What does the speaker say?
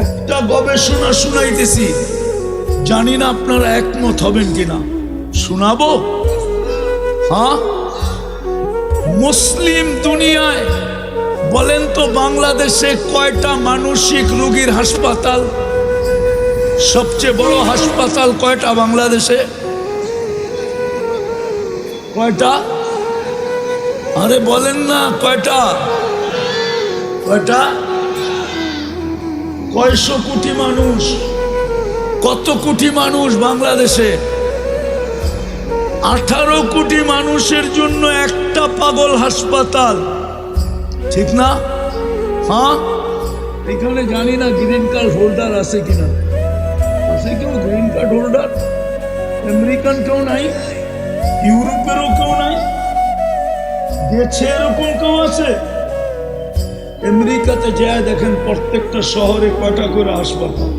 একটা গবেষণা শুনাইতেছি, জানি না আপনারা একমত হবেন কিনা। শোনাবো? হ্যাঁ, মুসলিম দুনিয়ায় বলেন তো বাংলাদেশে কয়টা মানসিক রোগীর হাসপাতাল? সবচেয়ে বড় হাসপাতাল কয়টা বাংলাদেশে? কয়টা? আরে বলেন না কয়টা? কয়টা? কয়শো কোটি মানুষ? কত কোটি মানুষ বাংলাদেশে? 18 কোটি মানুষের জন্য একটা পাগল হাসপাতাল, ঠিক না? হ্যাঁ, এখানে জানি না গ্রিন কার্ড হোল্ডার আছে কিনা। আছে কেউ গ্রিন কার্ড হোল্ডার? আমেরিকান কেউ নাই, ইউরোপেরও কেউ নাই, দেশে এরকম কেউ আছে? আমেরিকাতে যায় দেখেন প্রত্যেকটা শহরে কয়টা করে হাসপাতাল।